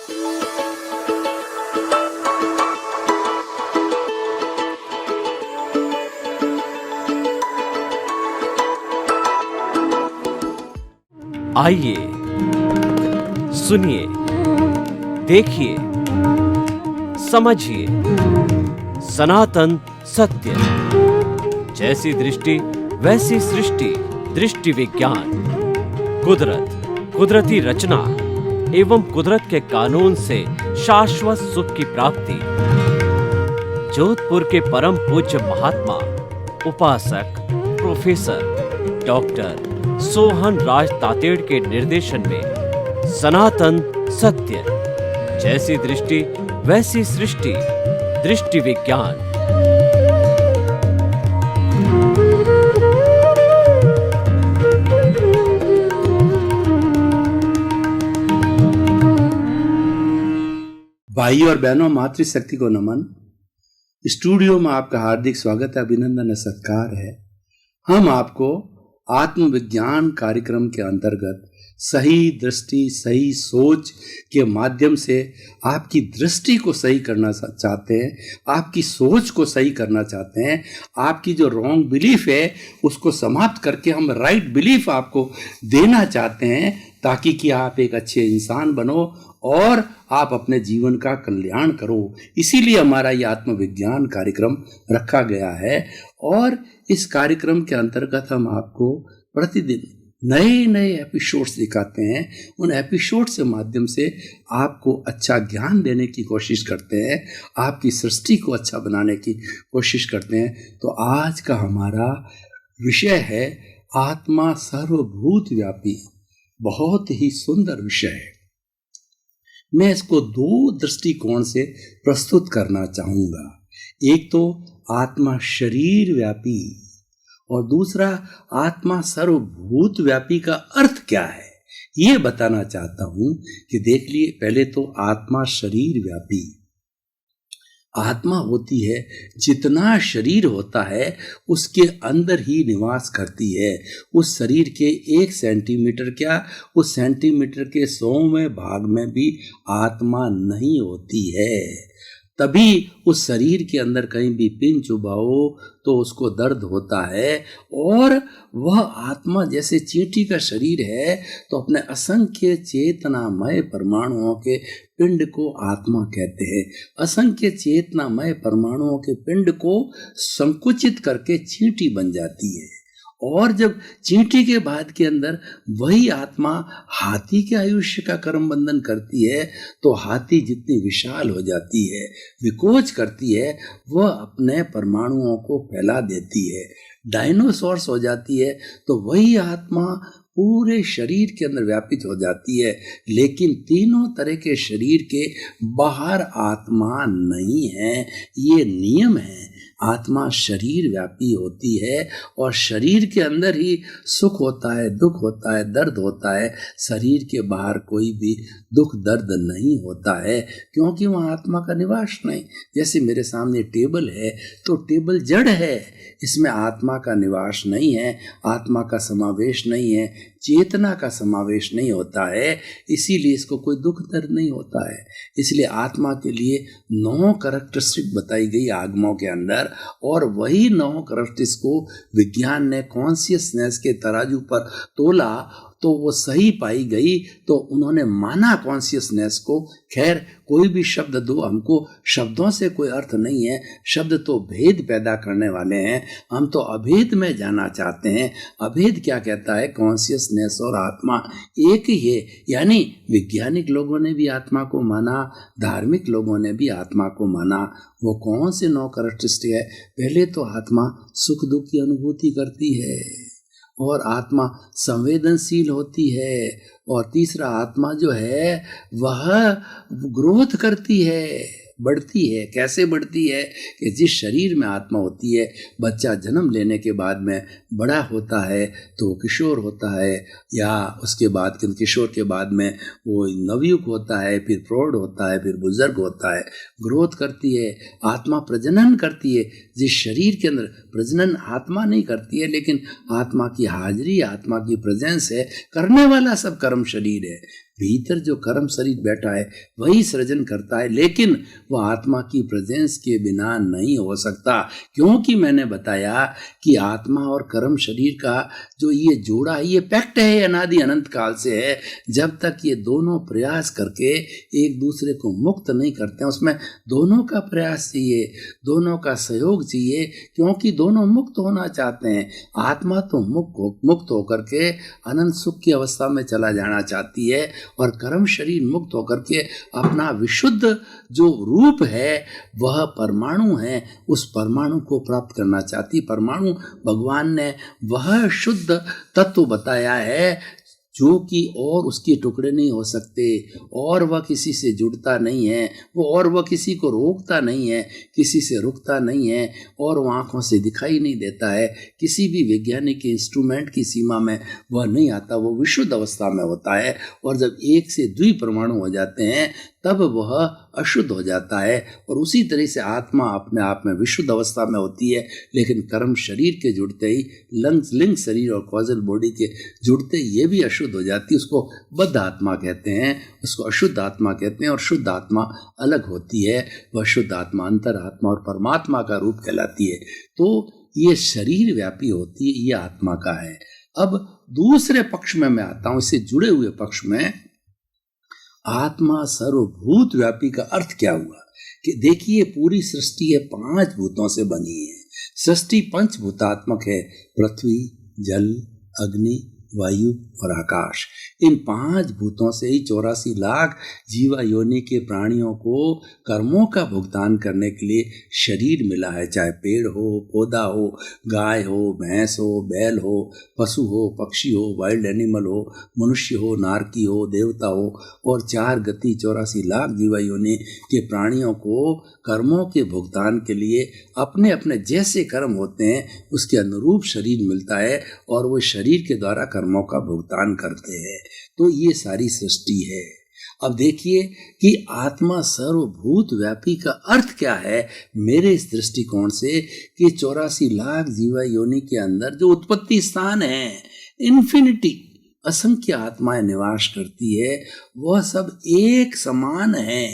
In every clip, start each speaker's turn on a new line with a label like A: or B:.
A: आइए, सुनिए, देखिए, समझिए सनातन सत्य। जैसी दृष्टि वैसी सृष्टि, दृष्टि विज्ञान। कुदरत, कुदरती रचना एवं कुदरत के कानून से शाश्वत सुख की प्राप्ति। जोधपुर के परम पूज्य महात्मा उपासक प्रोफेसर डॉक्टर सोहन राज तातेड़ के निर्देशन में सनातन सत्य। जैसी दृष्टि वैसी सृष्टि, दृष्टि विज्ञान।
B: भाई और बहनों, मातृशक्ति को नमन। स्टूडियो में आपका हार्दिक स्वागत है, अभिनंदन है, सत्कार है। हम आपको आत्मविज्ञान कार्यक्रम के अंतर्गत सही दृष्टि, सही सोच के माध्यम से आपकी दृष्टि को सही करना चाहते हैं, आपकी सोच को सही करना चाहते हैं। आपकी जो रॉन्ग बिलीफ है उसको समाप्त करके हम राइट बिलीफ आपको देना चाहते हैं, ताकि कि आप एक अच्छे इंसान बनो और आप अपने जीवन का कल्याण करो। इसीलिए हमारा ये आत्मविज्ञान कार्यक्रम रखा गया है। और इस कार्यक्रम के अंतर्गत हम आपको प्रतिदिन नए नए एपिसोड्स दिखाते हैं। उन एपिसोड्स के माध्यम से आपको अच्छा ज्ञान देने की कोशिश करते हैं, आपकी सृष्टि को अच्छा बनाने की कोशिश करते हैं। तो आज का हमारा विषय है आत्मा सर्वभूत व्यापी। बहुत ही सुंदर विषय है। मैं इसको दो दृष्टिकोण से प्रस्तुत करना चाहूँगा। एक तो आत्मा शरीर व्यापी और दूसरा आत्मा सर्वभूत व्यापी का अर्थ क्या है ये बताना चाहता हूँ। कि देख लिए, पहले तो आत्मा शरीर व्यापी। आत्मा होती है, जितना शरीर होता है उसके अंदर ही निवास करती है। उस शरीर के 1 सेंटीमीटर क्या, उस सेंटीमीटर के 100वें भाग में भी आत्मा नहीं होती है। तभी उस शरीर के अंदर कहीं भी पिन चुभाओ तो उसको दर्द होता है। और वह आत्मा जैसे चींटी का शरीर है तो अपने असंख्य चेतनामय परमाणुओं के पिंड को आत्मा कहते हैं। असंख्य चेतनामय परमाणुओं के पिंड को संकुचित करके चींटी बन जाती है। और जब चींटी के बाद के अंदर वही आत्मा हाथी के आयुष्य का कर्म बंधन करती है तो हाथी जितनी विशाल हो जाती है, विकोच करती है, वह अपने परमाणुओं को फैला देती है, डायनासोर्स हो जाती है। तो वही आत्मा पूरे शरीर के अंदर व्यापित हो जाती है। लेकिन तीनों तरह के शरीर के बाहर आत्मा नहीं है। ये नियम है। आत्मा शरीर व्यापी होती है और शरीर के अंदर ही सुख होता है, दुख होता है, दर्द होता है। शरीर के बाहर कोई भी दुख दर्द नहीं होता है, क्योंकि वहाँ आत्मा का निवास नहीं। जैसे मेरे सामने टेबल है तो टेबल जड़ है, इसमें आत्मा का निवास नहीं है, आत्मा का समावेश नहीं है, चेतना का समावेश नहीं होता है। इसीलिए इसको कोई दुख दर्द नहीं होता है। इसलिए आत्मा के लिए 9 कैरेक्टरिस्टिक बताई गई आगमों के अंदर, और वही 9 कैरेक्टरिस्टिक्स को विज्ञान ने कॉन्शियसनेस के तराजू पर तोला तो वो सही पाई गई। तो उन्होंने माना कॉन्शियसनेस को। खैर, कोई भी शब्द दो, हमको शब्दों से कोई अर्थ नहीं है। शब्द तो भेद पैदा करने वाले हैं। हम तो अभेद में जाना चाहते हैं। अभेद क्या कहता है? कॉन्शियसनेस और आत्मा एक ही है। यानी वैज्ञानिक लोगों ने भी आत्मा को माना, धार्मिक लोगों ने भी आत्मा को माना। वो कौन से 9 कैरेक्टरिस्टिक है? पहले तो आत्मा सुख दुख की अनुभूति करती है, और आत्मा संवेदनशील होती है, और तीसरा आत्मा जो है वह ग्रोथ करती है, बढ़ती है। कैसे बढ़ती है? कि जिस शरीर में आत्मा होती है, बच्चा जन्म लेने के बाद में बड़ा होता है तो वो किशोर होता है, या उसके बाद किशोर के बाद में वो नवयुग होता है, फिर प्रौढ़ होता है, फिर बुजुर्ग होता है। ग्रोथ करती है, आत्मा प्रजनन करती है। जिस शरीर के अंदर प्रजनन आत्मा नहीं करती है, लेकिन आत्मा की हाजिरी, आत्मा की प्रेजेंस है। करने वाला सब कर्म शरीर है। भीतर जो कर्म शरीर बैठा है वही सृजन करता है, लेकिन वह आत्मा की प्रेजेंस के बिना नहीं हो सकता, क्योंकि मैंने बताया कि आत्मा और कर्म शरीर का जो ये जोड़ा है, ये पैक्ट है, अनादि अनंत काल से है। जब तक ये दोनों प्रयास करके एक दूसरे को मुक्त नहीं करते हैं, उसमें दोनों का प्रयास चाहिए, दोनों का सहयोग चाहिए, क्योंकि दोनों मुक्त होना चाहते हैं। आत्मा तो मुक्त होकर के अनंत सुख की अवस्था में चला जाना चाहती है, और कर्म शरीर मुक्त होकर के अपना विशुद्ध जो रूप है वह परमाणु है, उस परमाणु को प्राप्त करना चाहती। परमाणु भगवान ने वह शुद्ध तत्व बताया है जो कि और उसके टुकड़े नहीं हो सकते, और वह किसी से जुड़ता नहीं है, और वह किसी को रोकता नहीं है, किसी से रुकता नहीं है, और वह आँखों से दिखाई नहीं देता है, किसी भी वैज्ञानिक इंस्ट्रूमेंट की सीमा में वह नहीं आता, वो विशुद्ध अवस्था में होता है। और जब एक से द्वि परमाणु हो जाते हैं तब वह अशुद्ध हो जाता है। और उसी तरह से आत्मा अपने आप में विशुद्ध अवस्था में होती है, लेकिन कर्म शरीर के जुड़ते ही, लिंग शरीर और कॉजल बॉडी के जुड़ते ही ये भी अशुद्ध हो जाती है। उसको बद्ध आत्मा कहते हैं, उसको अशुद्ध आत्मा कहते हैं, और शुद्ध आत्मा अलग होती है। वह शुद्ध आत्मा अंतरात्मा और परमात्मा का रूप कहलाती है। तो ये शरीर व्यापी होती है, ये आत्मा का है। अब दूसरे पक्ष में मैं आता हूँ, इससे जुड़े हुए पक्ष में आत्मा सर्वभूत व्यापी का अर्थ क्या हुआ कि देखिए, पूरी सृष्टि है 5 भूतों से बनी है। सृष्टि पंचभूतात्मक है, पृथ्वी, जल, अग्नि, वायु और आकाश। इन 5 भूतों से ही 84 लाख जीवा योनि के प्राणियों को कर्मों का भुगतान करने के लिए शरीर मिला है, चाहे पेड़ हो, पौधा हो, गाय हो, भैंस हो, बैल हो, पशु हो, पक्षी हो, वाइल्ड एनिमल हो, मनुष्य हो, नारकी हो, देवता हो, और 4 गति 84 लाख जीवा योनि के प्राणियों को कर्मों के भुगतान के लिए अपने अपने जैसे कर्म होते हैं उसके अनुरूप शरीर मिलता है, और वो शरीर के द्वारा कर्मों का भुगतान करते हैं। तो ये सारी सृष्टि है। अब देखिए कि आत्मा सर्वभूत व्यापी का अर्थ क्या है मेरे इस दृष्टिकोण से, कि 84 लाख जीवा योनि के अंदर जो उत्पत्ति स्थान है, इन्फिनिटी, असंख्य आत्माएं निवास करती है, वह सब एक समान है।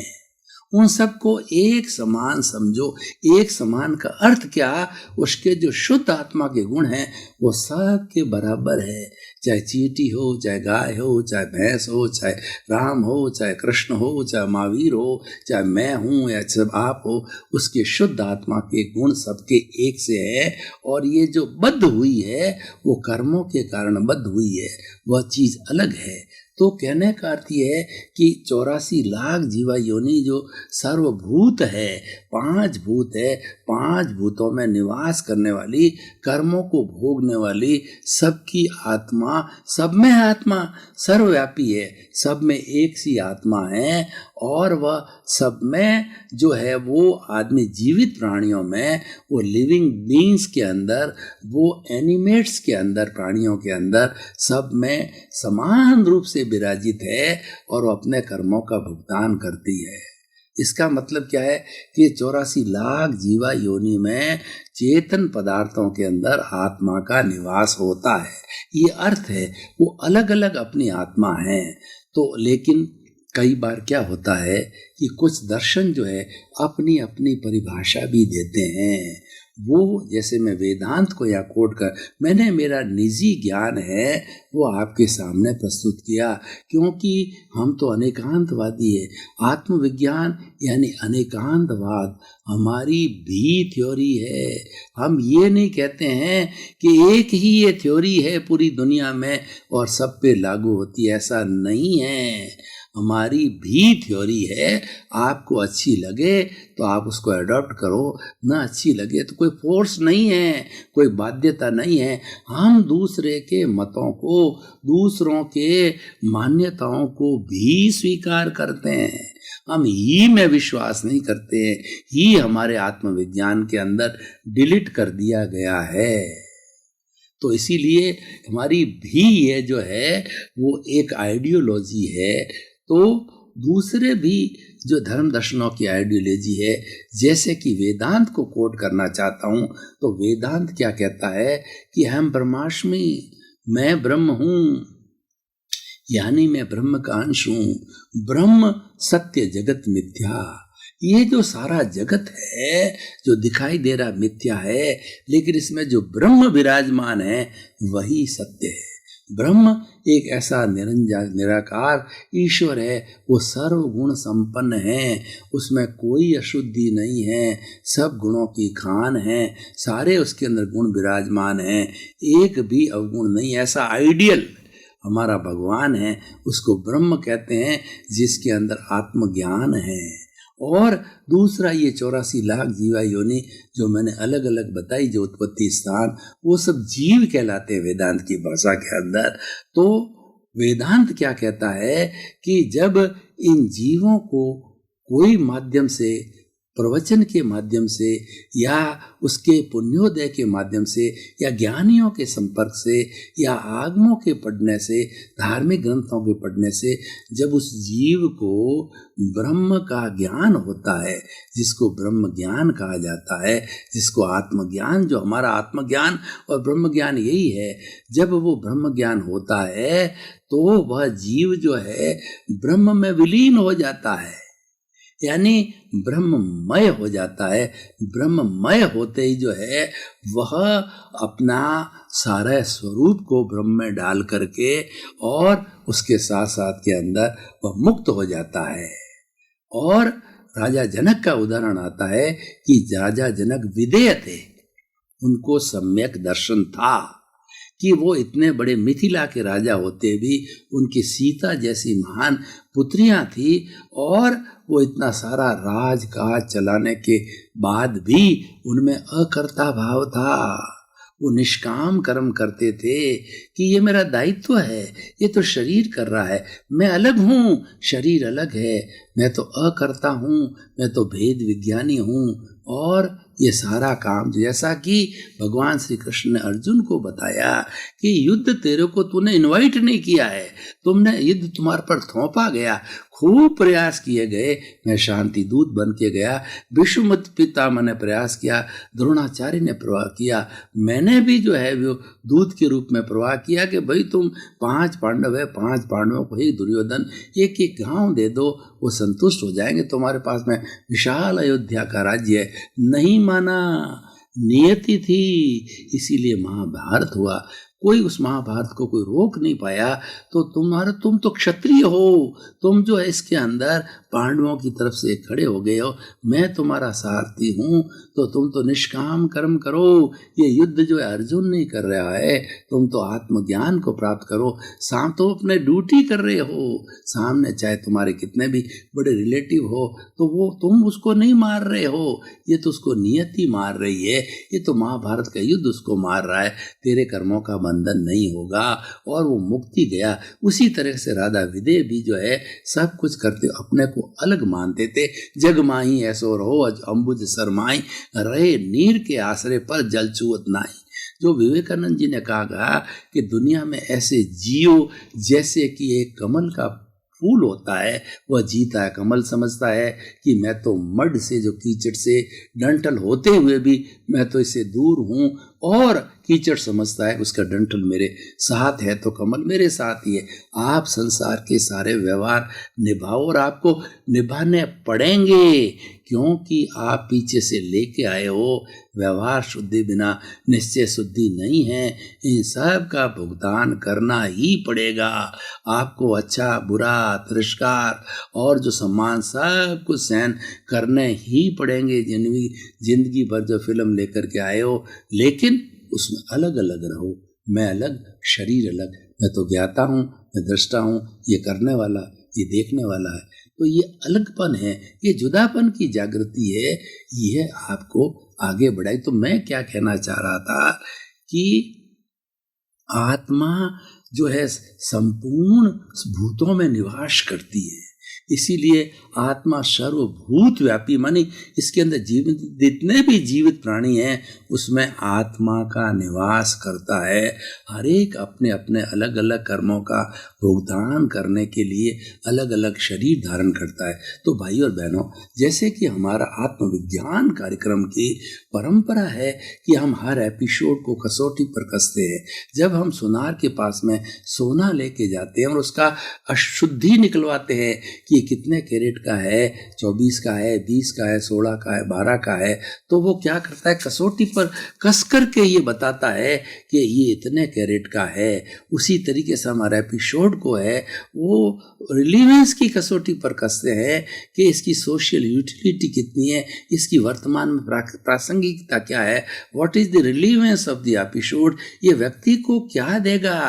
B: उन सबको एक समान समझो। एक समान का अर्थ क्या, उसके जो शुद्ध आत्मा के गुण हैं वो सब के बराबर है। चाहे चींटी हो, चाहे गाय हो, चाहे भैंस हो, चाहे राम हो, चाहे कृष्ण हो, चाहे महावीर हो, चाहे मैं हूँ या सब आप हो, उसके शुद्ध आत्मा के गुण सबके एक से है। और ये जो बद्ध हुई है वो कर्मों के कारण बद्ध हुई है, वह चीज़ अलग है। तो कहने का अर्थ ये है कि 84 लाख जीवा योनि जो सर्वभूत है, 5 भूत है, 5 भूतों में निवास करने वाली, कर्मों को भोगने वाली सबकी आत्मा, सब में आत्मा सर्वव्यापी है, सब में एक सी आत्मा है। और वह सब में जो है वो आदमी जीवित प्राणियों में, वो लिविंग बीइंग्स के अंदर, वो एनिमेट्स के अंदर, प्राणियों के अंदर सब में समान रूप से विराजित है, और वो अपने कर्मों का भुगतान करती है। इसका मतलब क्या है कि 84 लाख जीवा योनि में चेतन पदार्थों के अंदर आत्मा का निवास होता है, ये अर्थ है। वो अलग अलग अपनी आत्मा है। तो लेकिन कई बार क्या होता है कि कुछ दर्शन जो है अपनी अपनी परिभाषा भी देते हैं। वो जैसे मैं वेदांत को या कोट कर, मैंने मेरा निजी ज्ञान है वो आपके सामने प्रस्तुत किया, क्योंकि हम तो अनेकांतवादी है। आत्मविज्ञान यानी अनेकांतवाद हमारी भी थ्योरी है। हम ये नहीं कहते हैं कि एक ही ये थ्योरी है पूरी दुनिया में और सब पे लागू होती है, ऐसा नहीं है। हमारी भी थ्योरी है। आपको अच्छी लगे तो आप उसको अडॉप्ट करो, ना अच्छी लगे तो कोई फोर्स नहीं है, कोई बाध्यता नहीं है। हम दूसरे के मतों को, दूसरों के मान्यताओं को भी स्वीकार करते हैं। हम ही में विश्वास नहीं करते हैं, ही हमारे आत्मविज्ञान के अंदर डिलीट कर दिया गया है। तो इसीलिए हमारी भी ये जो है वो एक आइडियोलॉजी है। तो दूसरे भी जो धर्म दर्शनों की आइडियोलॉजी है, जैसे कि वेदांत को कोट करना चाहता हूँ, तो वेदांत क्या कहता है कि हम ब्रह्मास्मि, मैं ब्रह्म हूँ, यानी मैं ब्रह्म का अंश हूँ। ब्रह्म सत्य जगत मिथ्या। ये जो सारा जगत है जो दिखाई दे रहा मिथ्या है, लेकिन इसमें जो ब्रह्म विराजमान है वही सत्य है। ब्रह्म एक ऐसा निरंजन निराकार ईश्वर है, वो सर्वगुण संपन्न है, उसमें कोई अशुद्धि नहीं है, सब गुणों की खान है, सारे उसके अंदर गुण विराजमान हैं, एक भी अवगुण नहीं। ऐसा आइडियल हमारा भगवान है, उसको ब्रह्म कहते हैं, जिसके अंदर आत्मज्ञान है। और दूसरा ये 84 लाख जीवा योनि जो मैंने अलग अलग बताई, जो उत्पत्ति स्थान, वो सब जीव कहलाते हैं वेदांत की भाषा के अंदर। तो वेदांत क्या कहता है कि जब इन जीवों को कोई माध्यम से, प्रवचन के माध्यम से या उसके पुण्योदय के माध्यम से या ज्ञानियों के संपर्क से या आगमों के पढ़ने से, धार्मिक ग्रंथों के पढ़ने से जब उस जीव को ब्रह्म का ज्ञान होता है, जिसको ब्रह्म ज्ञान कहा जाता है, जिसको आत्मज्ञान, जो हमारा आत्मज्ञान और ब्रह्म ज्ञान यही है, जब वो ब्रह्म ज्ञान होता है तो वह जीव जो है ब्रह्म में विलीन हो जाता है, यानी ब्रह्ममय हो जाता है। ब्रह्ममय होते ही जो है वह अपना सारा स्वरूप को ब्रह्म में डाल करके और उसके साथ साथ के अंदर वह मुक्त हो जाता है। और राजा जनक का उदाहरण आता है कि राजा जनक विदेह थे, उनको सम्यक दर्शन था कि वो इतने बड़े मिथिला के राजा होते भी उनकी सीता जैसी महान पुत्रियां थी, और वो इतना सारा राजकाज चलाने के बाद भी उनमें अकर्ता भाव था। वो निष्काम कर्म करते थे कि ये मेरा दायित्व है, ये तो शरीर कर रहा है, मैं अलग हूँ, शरीर अलग है, मैं तो अकर्ता हूँ, मैं तो भेद विज्ञानी हूँ। और ये सारा काम, जैसा कि भगवान श्री कृष्ण ने अर्जुन को बताया कि युद्ध तेरे को तूने इनवाइट नहीं किया है, तुमने युद्ध तुम्हारे पर थोपा गया, खूब प्रयास किए गए, मैं शांति दूत बन के गया, विश्वमित्र पितामह ने प्रयास किया, द्रोणाचार्य ने प्रवाह किया, मैंने भी जो है वो दूत के रूप में प्रवाह किया कि भाई तुम 5 पांडव है, 5 पांडवों को ही दुर्योधन एक एक गांव दे दो, वो संतुष्ट हो जाएंगे, तुम्हारे पास में विशाल अयोध्या का राज्य है। नहीं माना, नियति थी, इसीलिए महाभारत हुआ। कोई उस महाभारत को कोई रोक नहीं पाया। तो तुम तो क्षत्रिय हो, तुम जो है इसके अंदर पांडवों की तरफ से खड़े हो गए हो, मैं तुम्हारा सारथी हूँ, तो तुम तो निष्काम कर्म करो। ये युद्ध जो है अर्जुन नहीं कर रहा है, तुम तो आत्मज्ञान को प्राप्त करो। तो अपने ड्यूटी कर रहे हो, सामने चाहे तुम्हारे कितने भी बड़े रिलेटिव हो, तो वो तुम उसको नहीं मार रहे हो, ये तो उसको नियति मार रही है, ये तो महाभारत का युद्ध उसको मार रहा है, तेरे कर्मों का बंधन नहीं होगा। और वो मुक्ति गया। उसी तरह से राधा विदेह भी जो है सब कुछ करते अपने को अलग मानते थे। जग माही ऐसो रहो अंबुज सरमाई, रहे नीर के आसरे पर जल छुअत नाई। जो विवेकानंद जी ने कहा कि दुनिया में ऐसे जियो जैसे कि एक कमल का फूल होता है, वह जीता है। कमल समझता है कि मैं तो मड से, जो कीचड़ से डंठल होते हुए भी मैं तो इससे दूर हूँ, और कीचड़ समझता है उसका डंठल मेरे साथ है, तो कमल मेरे साथ ही है। आप संसार के सारे व्यवहार निभाओ, और आपको निभाने पड़ेंगे, क्योंकि आप पीछे से लेके आए हो। व्यवहार शुद्धि बिना निश्चय शुद्धि नहीं है, इन सब का भुगतान करना ही पड़ेगा आपको। अच्छा बुरा तिरस्कार और जो सम्मान सब कुछ सहन करने ही पड़ेंगे। जिंदगी भर जो फिल्म लेकर के आए हो, लेकिन उसमें अलग अलग रहो। मैं अलग, शरीर अलग, मैं तो ज्ञाता हूँ, मैं दृष्टा हूँ, ये करने वाला, ये देखने वाला है। तो ये अलगपन है, ये जुदापन की जागृति है, ये आपको आगे बढ़ाई। तो मैं क्या कहना चाह रहा था कि आत्मा जो है संपूर्ण भूतों में निवास करती है, इसीलिए आत्मा सर्वभूत व्यापी, मानी इसके अंदर जीवित जितने भी जीवित प्राणी हैं उसमें आत्मा का निवास करता है। हर एक अपने अपने अलग अलग कर्मों का भुगतान करने के लिए अलग अलग शरीर धारण करता है। तो भाई और बहनों, जैसे कि हमारा आत्मविज्ञान कार्यक्रम की परंपरा है कि हम हर एपिसोड को कसौटी पर कसते हैं। जब हम सोनार के पास में सोना लेके जाते हैं और उसका अशुद्धि निकलवाते हैं कि ये कितने कैरेट का है, 24 का है, 20 का है, 16 का है, 12 का है, तो वो क्या करता है, कसौटी पर कस करके ये बताता है कि ये इतने कैरेट का है। उसी तरीके से हमारा एपिसोड को है वो रिलीवेंस की कसौटी पर कसते हैं कि इसकी सोशल यूटिलिटी कितनी है, इसकी वर्तमान में प्रासंगिकता क्या है, what is the relevance of the episode, ये व्यक्ति को क्या देगा,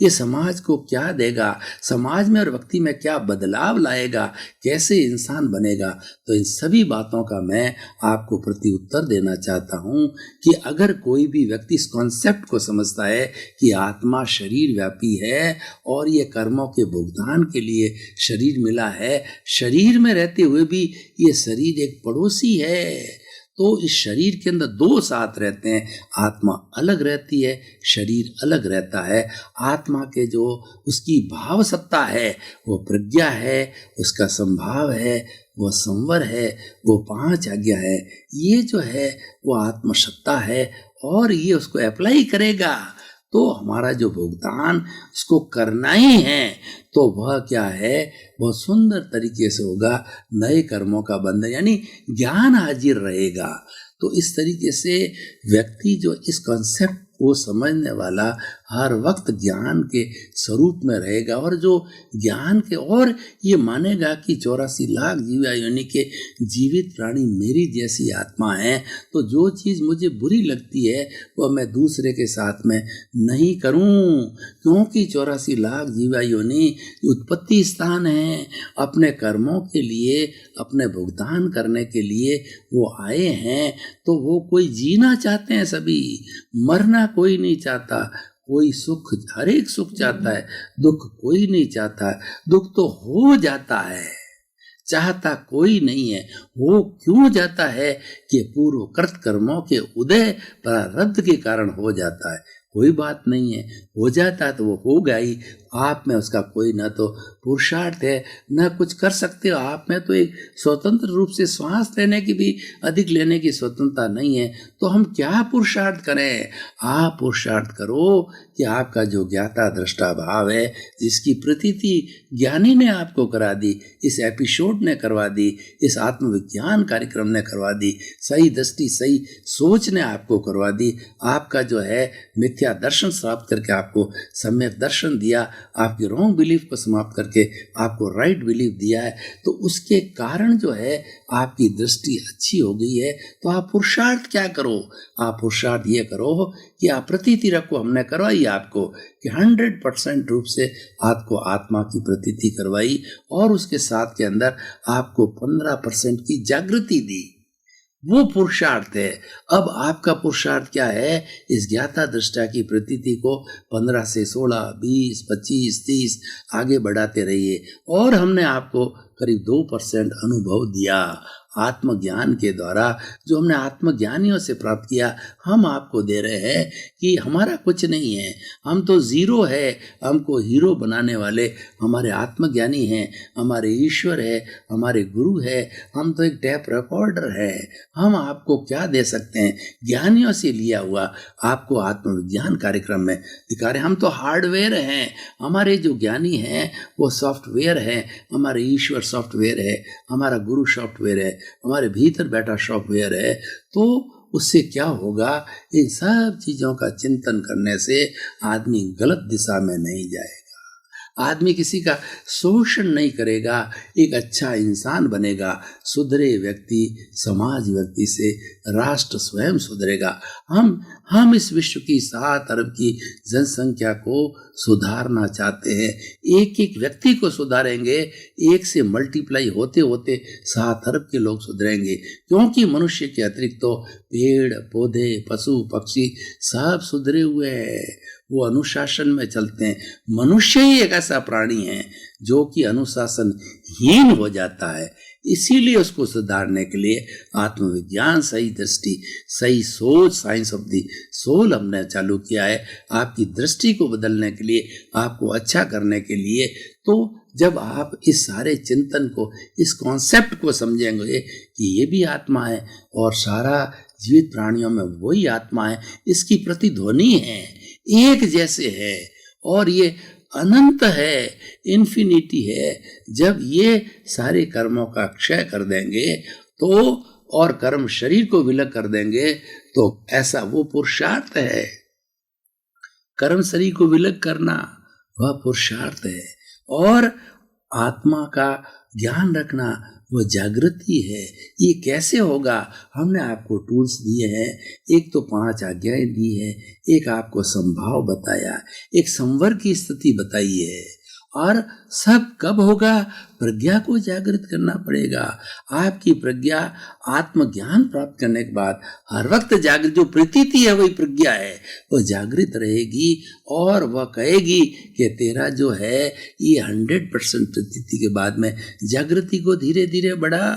B: ये समाज को क्या देगा, समाज में और व्यक्ति में क्या बदलाव लाएगा, कैसे इंसान बनेगा। तो इन सभी बातों का मैं आपको प्रति उत्तर देना चाहता हूं कि अगर कोई भी व्यक्ति इस कॉन्सेप्ट को समझता है कि आत्मा शरीर व्यापी है और ये कर्मों के भुगतान के लिए शरीर मिला है, शरीर में रहते हुए भी ये शरीर एक पड़ोसी है, तो इस शरीर के अंदर दो साथ रहते हैं, आत्मा अलग रहती है, शरीर अलग रहता है। आत्मा के जो उसकी भाव सत्ता है वो प्रज्ञा है, उसका संभाव है, वो संवर है, वो 5 आज्ञा है, ये जो है वो आत्मसत्ता है और ये उसको अप्लाई करेगा तो हमारा जो भुगतान उसको करना ही है, तो वह क्या है, बहुत सुंदर तरीके से होगा, नए कर्मों का बंधन यानी ज्ञान हाजिर रहेगा। तो इस तरीके से व्यक्ति जो इस कॉन्सेप्ट को समझने वाला हर वक्त ज्ञान के स्वरूप में रहेगा और जो ज्ञान के और ये मानेगा कि 84 लाख जीव यानी के जीवित प्राणी मेरी जैसी आत्मा है, तो जो चीज़ मुझे बुरी लगती है वह मैं दूसरे के साथ में नहीं करूं, क्योंकि 84 लाख जीवा योनि उत्पत्ति स्थान है, अपने कर्मों के लिए, अपने भुगतान करने के लिए वो आए हैं। तो वो कोई जीना चाहते हैं सभी, मरना कोई नहीं चाहता, कोई सुख, हर एक सुख चाहता है, दुख कोई नहीं चाहता, दुख तो हो जाता है, चाहता कोई नहीं है। वो क्यों जाता है कि पूर्व कृत कर्मों के उदय प्रारब्ध के कारण हो जाता है, कोई बात नहीं है, हो जाता है तो वो होगा ही। आप में उसका कोई ना तो पुरुषार्थ है न कुछ कर सकते हो, आप में तो एक स्वतंत्र रूप से श्वास लेने की भी अधिक लेने की स्वतंत्रता नहीं है, तो हम क्या पुरुषार्थ करें। आप पुरुषार्थ करो कि आपका जो ज्ञाता दृष्टा भाव है, जिसकी प्रतीति ज्ञानी ने आपको करा दी, इस एपिसोड ने करवा दी, इस आत्मविज्ञान कार्यक्रम ने करवा दी, सही दृष्टि सही सोच ने आपको करवा दी, आपका जो है मिथ्या दर्शन समाप्त करके आपको सम्यक दर्शन दिया, आपकी रॉन्ग बिलीफ को समाप्त करके आपको राइट बिलीफ दिया है, तो उसके कारण जो है आपकी दृष्टि अच्छी हो गई है। तो आप पुरुषार्थ क्या करो, आप पुरुषार्थ ये करो कि आप प्रतीति रखो, हमने करवाई आपको कि 100% रूप से आपको आत्मा की प्रतीति करवाई और उसके साथ के अंदर आपको 15% की जागृति दी, वो पुरुषार्थ है। अब आपका पुरुषार्थ क्या है, इस ज्ञाता दृष्टा की प्रतीति को 15 से 16, 20, 25, 30 आगे बढ़ाते रहिए। और हमने आपको करीब 2% अनुभव दिया आत्मज्ञान के द्वारा, जो हमने आत्मज्ञानियों से प्राप्त किया, हम आपको दे रहे हैं कि हमारा कुछ नहीं है, हम तो जीरो है, हमको हीरो बनाने वाले हमारे आत्मज्ञानी हैं, हमारे ईश्वर है, हमारे गुरु है, हम तो एक टैप रिकॉर्डर है। हम आपको क्या दे सकते हैं, ज्ञानियों से लिया हुआ आपको आत्मविज्ञान कार्यक्रम में दिखा रहे। हम तो हार्डवेयर हैं, हमारे जो ज्ञानी हैं वो सॉफ्टवेयर है, हमारे ईश्वर सॉफ्टवेयर है, हमारा गुरु सॉफ्टवेयर है, हमारे भीतर बैठा सॉफ्टवेयर है। तो उससे क्या होगा, इन सब चीज़ों का चिंतन करने से आदमी गलत दिशा में नहीं जाएगा, आदमी किसी का शोषण नहीं करेगा, एक अच्छा इंसान बनेगा। सुधरे व्यक्ति समाज व्यक्ति से राष्ट्र स्वयं सुधरेगा। हम इस विश्व की 7 अरब की जनसंख्या को सुधारना चाहते हैं। एक एक व्यक्ति को सुधारेंगे, एक से मल्टीप्लाई होते होते 7 अरब के लोग सुधरेंगे, क्योंकि मनुष्य के अतिरिक्त तो पेड़ पौधे पशु पक्षी सब सुधरे हुए हैं। वो अनुशासन में चलते हैं। मनुष्य ही एक ऐसा प्राणी है जो कि अनुशासनहीन हो जाता है। इसीलिए उसको सुधारने के लिए आत्मविज्ञान, सही दृष्टि, सही सोच, साइंस ऑफ द सोल हमने चालू किया है आपकी दृष्टि को बदलने के लिए, आपको अच्छा करने के लिए। तो जब आप इस सारे चिंतन को, इस कॉन्सेप्ट को समझेंगे कि ये भी आत्मा है और सारा जीवित प्राणियों में वही आत्मा है, इसकी प्रतिध्वनि है, एक जैसे है और ये अनंत है, इन्फिनिटी है। जब ये सारे कर्मों का क्षय कर देंगे तो, और कर्म शरीर को विलग कर देंगे, तो ऐसा वो पुरुषार्थ है। कर्म शरीर को विलग करना वह पुरुषार्थ है, और आत्मा का ज्ञान रखना वो जागृति है। ये कैसे होगा? हमने आपको टूल्स दिए हैं। एक तो 5 आज्ञाएं दी है, एक आपको संभाव बताया, एक संवर की स्थिति बताई है, और सब कब होगा? प्रज्ञा को जागृत करना पड़ेगा। आपकी प्रज्ञा आत्मज्ञान प्राप्त करने के बाद हर वक्त जागृत, जो प्रतीति है वही प्रज्ञा है, वो जागृत रहेगी और वह कहेगी कि तेरा जो है ये 100% प्रतीति के बाद में जागृति को धीरे धीरे बढ़ा।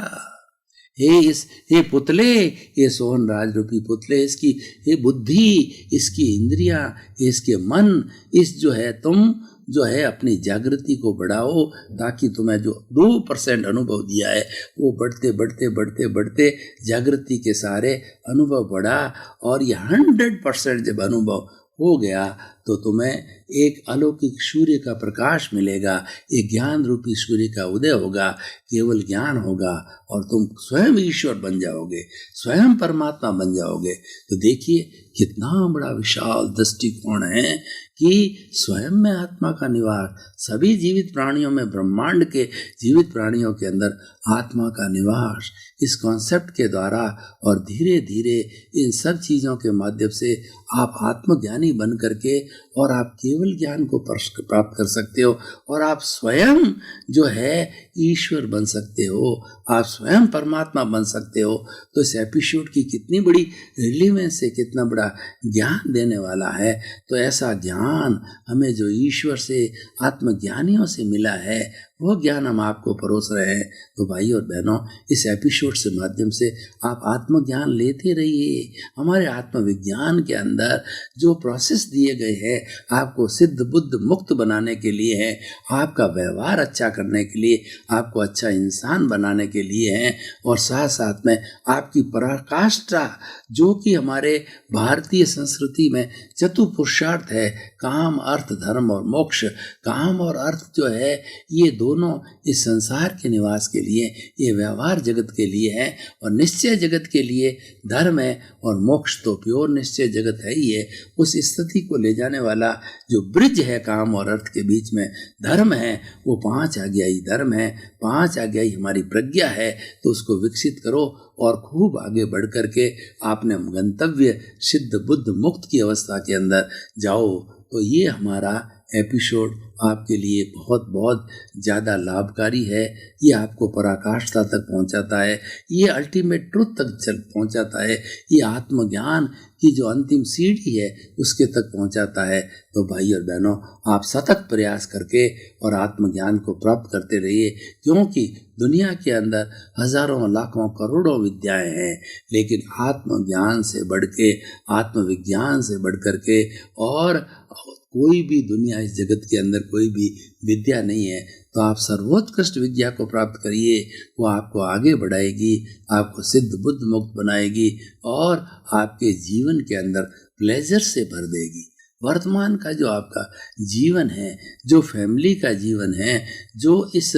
B: हे पुतले, ये सोहन राज रूपी पुतले, इसकी ये बुद्धि, इसकी इंद्रियां, इसके मन, इस जो है तुम जो है अपनी जागृति को बढ़ाओ, ताकि तुम्हें जो 2% अनुभव दिया है वो बढ़ते बढ़ते बढ़ते बढ़ते जागृति के सारे अनुभव बढ़ा, और ये 100% जब अनुभव हो गया तो तुम्हें एक अलौकिक सूर्य का प्रकाश मिलेगा, एक ज्ञान रूपी सूर्य का उदय होगा, केवल ज्ञान होगा और तुम स्वयं ईश्वर बन जाओगे, स्वयं परमात्मा बन जाओगे। तो देखिए कितना बड़ा विशाल दृष्टिकोण है कि स्वयं में आत्मा का निवास, सभी जीवित प्राणियों में, ब्रह्मांड के जीवित प्राणियों के अंदर आत्मा का निवास, इस कॉन्सेप्ट के द्वारा और धीरे धीरे इन सब चीज़ों के माध्यम से आप आत्मज्ञानी बन करके और आप केवल ज्ञान को प्राप्त कर सकते हो, और आप स्वयं जो है ईश्वर बन सकते हो, आप स्वयं परमात्मा बन सकते हो। तो इस एपिसोड की कितनी बड़ी रिलीवेंस है, कितना बड़ा ज्ञान देने वाला है। तो ऐसा ज्ञान हमें जो ईश्वर से, आत्मज्ञानियों से मिला है, वो ज्ञान हम आपको परोस रहे हैं। तो भाई और बहनों, इस एपिसोड से माध्यम से आप आत्मज्ञान लेते रहिए। हमारे आत्मविज्ञान के अंदर जो प्रोसेस दिए गए हैं आपको सिद्ध बुद्ध मुक्त बनाने के लिए है, आपका व्यवहार अच्छा करने के लिए, आपको अच्छा इंसान बनाने के लिए है, और साथ साथ में आपकी पराकाष्ठा, जो कि हमारे भारतीय संस्कृति में चतुपुरुषार्थ है, काम, अर्थ, धर्म और मोक्ष। काम और अर्थ जो है ये दोनों इस संसार के निवास के लिए, ये व्यवहार जगत के लिए है, और निश्चय जगत के लिए धर्म है, और मोक्ष तो प्योर निश्चय जगत है ही है। उस स्थिति को ले जाने वाला जो ब्रिज है काम और अर्थ के बीच में धर्म है, वो 5 आज्ञाई धर्म है, 5 आज्ञाई हमारी प्रज्ञा है। तो उसको विकसित करो और खूब आगे बढ़ करके आपने गंतव्य सिद्ध बुद्ध मुक्त की अवस्था के अंदर जाओ। तो ये हमारा एपिसोड आपके लिए बहुत बहुत ज़्यादा लाभकारी है। ये आपको पराकाष्ठा तक पहुंचाता है, ये अल्टीमेट ट्रुथ तक पहुंचाता है, ये आत्मज्ञान की जो अंतिम सीढ़ी है उसके तक पहुंचाता है। तो भाई और बहनों, आप सतत प्रयास करके और आत्मज्ञान को प्राप्त करते रहिए, क्योंकि दुनिया के अंदर हजारों लाखों करोड़ों विद्याएं हैं, लेकिन आत्मज्ञान से बढ़ के, आत्मविज्ञान से बढ़ करके और कोई भी दुनिया, इस जगत के अंदर कोई भी विद्या नहीं है। तो आप सर्वोत्कृष्ट विद्या को प्राप्त करिए, वो आपको आगे बढ़ाएगी, आपको सिद्ध बुद्ध मुक्त बनाएगी और आपके जीवन के अंदर प्लेजर से भर देगी। वर्तमान का जो आपका जीवन है, जो फैमिली का जीवन है, जो इस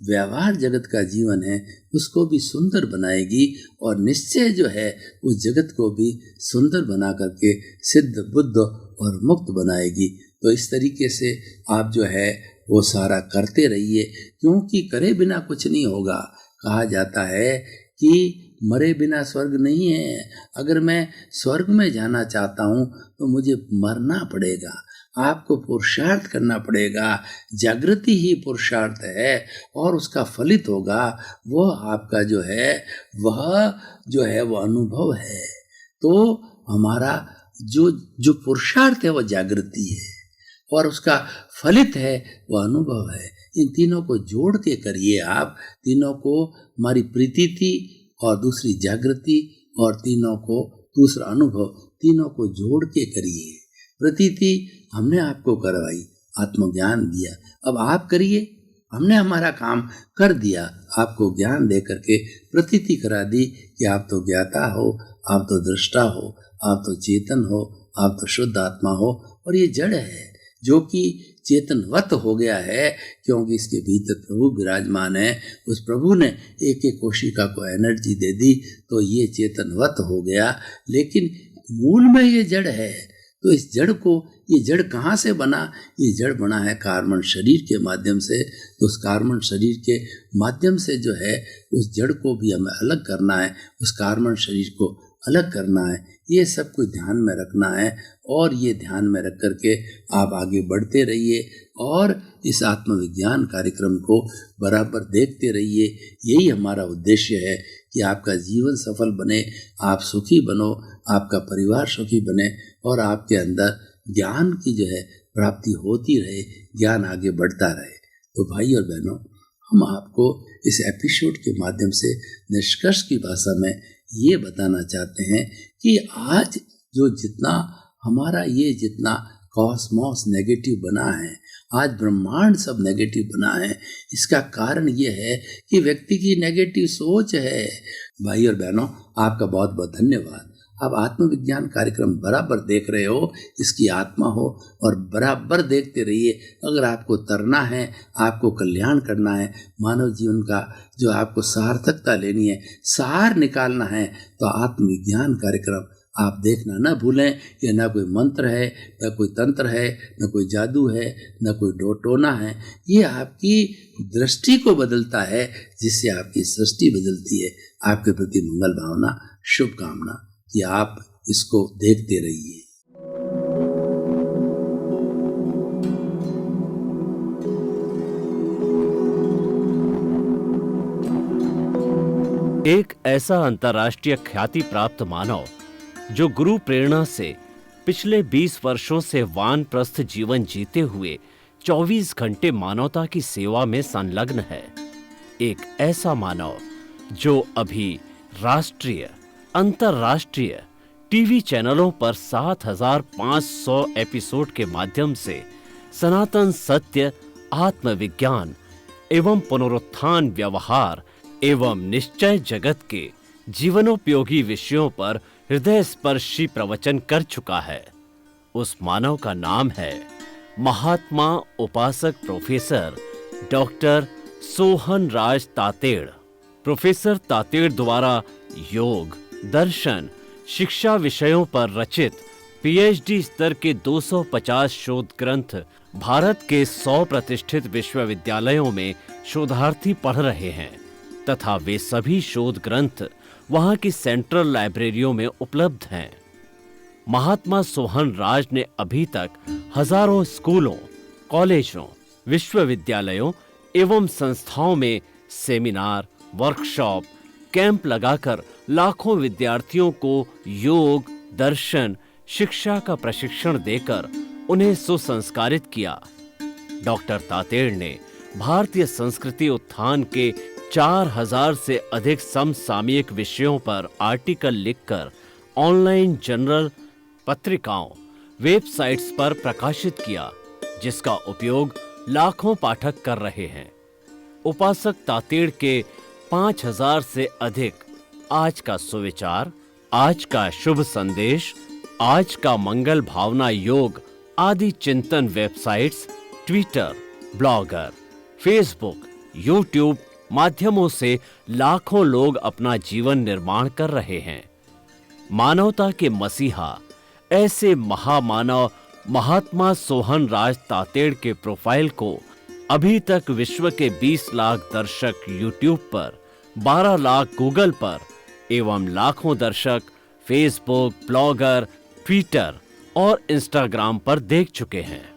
B: व्यवहार जगत का जीवन है, उसको भी सुंदर बनाएगी, और निश्चय जो है उस जगत को भी सुंदर बना करके सिद्ध बुद्ध और मुक्त बनाएगी। तो इस तरीके से आप जो है वो सारा करते रहिए, क्योंकि करे बिना कुछ नहीं होगा। कहा जाता है कि मरे बिना स्वर्ग नहीं है। अगर मैं स्वर्ग में जाना चाहता हूँ तो मुझे मरना पड़ेगा, आपको पुरुषार्थ करना पड़ेगा। जागृति ही पुरुषार्थ है और उसका फलित होगा वो आपका जो है वो अनुभव है। तो हमारा जो जो पुरुषार्थ है वो जागृति है, और उसका फलित है वो अनुभव है। इन तीनों को जोड़ के करिए आप, तीनों को, हमारी प्रीति और दूसरी जागृति और तीनों को दूसरा अनुभव, तीनों को जोड़ के करिए। प्रतीति हमने आपको करवाई, आत्मज्ञान दिया, अब आप करिए। हमने हमारा काम कर दिया, आपको ज्ञान दे करके प्रतीति करा दी कि आप तो ज्ञाता हो, आप तो दृष्टा हो, आप तो चेतन हो, आप तो शुद्ध आत्मा हो, और ये जड़ है जो कि चेतनवत हो गया है, क्योंकि इसके भीतर प्रभु विराजमान है। उस प्रभु ने एक एक कोशिका को एनर्जी दे दी तो ये चेतनवत हो गया। लेकिन मूल में ये जड़ है, तो इस जड़ को, ये जड़ कहाँ से बना? ये जड़ बना है कार्बन शरीर के माध्यम से। तो उस कार्बन शरीर के माध्यम से जो है उस जड़ को भी हमें अलग करना है, उस कार्बन शरीर को अलग करना है। ये सब कुछ ध्यान में रखना है, और ये ध्यान में रख करके आप आगे बढ़ते रहिए और इस आत्मविज्ञान कार्यक्रम को बराबर देखते रहिए। यही हमारा उद्देश्य है कि आपका जीवन सफल बने, आप सुखी बनो, आपका परिवार सुखी बने, और आपके अंदर ज्ञान की जो है प्राप्ति होती रहे, ज्ञान आगे बढ़ता रहे। तो भाई और बहनों, हम आपको इस एपिसोड के माध्यम से निष्कर्ष की भाषा में ये बताना चाहते हैं कि आज जो जितना हमारा ये जितना कॉस्मॉस नेगेटिव बना है, आज ब्रह्मांड सब नेगेटिव बना है, इसका कारण ये है कि व्यक्ति की नेगेटिव सोच है। भाई और बहनों, आपका बहुत बहुत धन्यवाद। आप आत्मविज्ञान कार्यक्रम बराबर देख रहे हो, इसकी आत्मा हो, और बराबर देखते रहिए। अगर आपको तरना है, आपको कल्याण करना है, मानव जीवन का जो आपको सार्थकता लेनी है, सार निकालना है, तो आत्मविज्ञान कार्यक्रम आप देखना न भूलें। ये ना कोई मंत्र है, न कोई तंत्र है, न कोई जादू है, न कोई टोना है। ये आपकी दृष्टि को बदलता है, जिससे आपकी सृष्टि बदलती है। आपके प्रति मंगल भावना, शुभकामना कि आप इसको देखते रहिए।
A: एक ऐसा अंतर्राष्ट्रीय ख्याति प्राप्त मानव जो गुरु प्रेरणा से पिछले 20 वर्षों से वानप्रस्थ जीवन जीते हुए 24 घंटे मानवता की सेवा में संलग्न है। एक ऐसा मानव जो अभी राष्ट्रीय, अंतर्राष्ट्रीय टीवी चैनलों पर 7,500 एपिसोड के माध्यम से सनातन सत्य, आत्मविज्ञान एवं पुनरुत्थान, व्यवहार एवं निश्चय जगत के जीवनोपयोगी विषयों पर हृदय स्पर्शी प्रवचन कर चुका है। उस मानव का नाम है महात्मा उपासक प्रोफेसर डॉक्टर सोहन राज तातेड़। प्रोफेसर तातेड़ द्वारा योग, दर्शन, शिक्षा विषयों पर रचित पीएचडी स्तर के 250 शोध ग्रंथ भारत के 100 प्रतिष्ठित विश्वविद्यालयों में शोधार्थी पढ़ रहे हैं, तथा वे सभी शोध ग्रंथ वहां की सेंट्रल लाइब्रेरियों में उपलब्ध हैं। महात्मा सोहन राज ने अभी तक हजारों स्कूलों, कॉलेजों, विश्वविद्यालयों एवं संस्थाओं में सेमिनार, वर्कशॉप, कैंप लगाकर लाखों विद्यार्थियों को योग, दर्शन, शिक्षा का प्रशिक्षण देकर उन्हें सुसंस्कारित किया। डॉक्टर तातेड़ ने भारतीय संस्कृति उत्थान के 4000 से अधिक समसामयिक विषयों पर आर्टिकल लिखकर ऑनलाइन जर्नल, पत्रिकाओं, वेबसाइट्स पर प्रकाशित किया, जिसका उपयोग लाखों पाठक कर रहे हैं। उपासक तातेड़ के 5000 से अधिक आज का सुविचार, आज का शुभ संदेश, आज का मंगल भावना योग आदि चिंतन websites, Twitter, blogger, Facebook, YouTube माध्यमों से लाखों लोग अपना जीवन निर्माण कर रहे हैं। मानवता के मसीहा ऐसे महामानव महात्मा सोहन राज तातेड़ के प्रोफाइल को अभी तक विश्व के 20 लाख दर्शक यूट्यूब पर, 12 लाख गूगल पर एवं लाखों दर्शक फेसबुक, ब्लॉगर, ट्विटर और इंस्टाग्राम पर देख चुके हैं।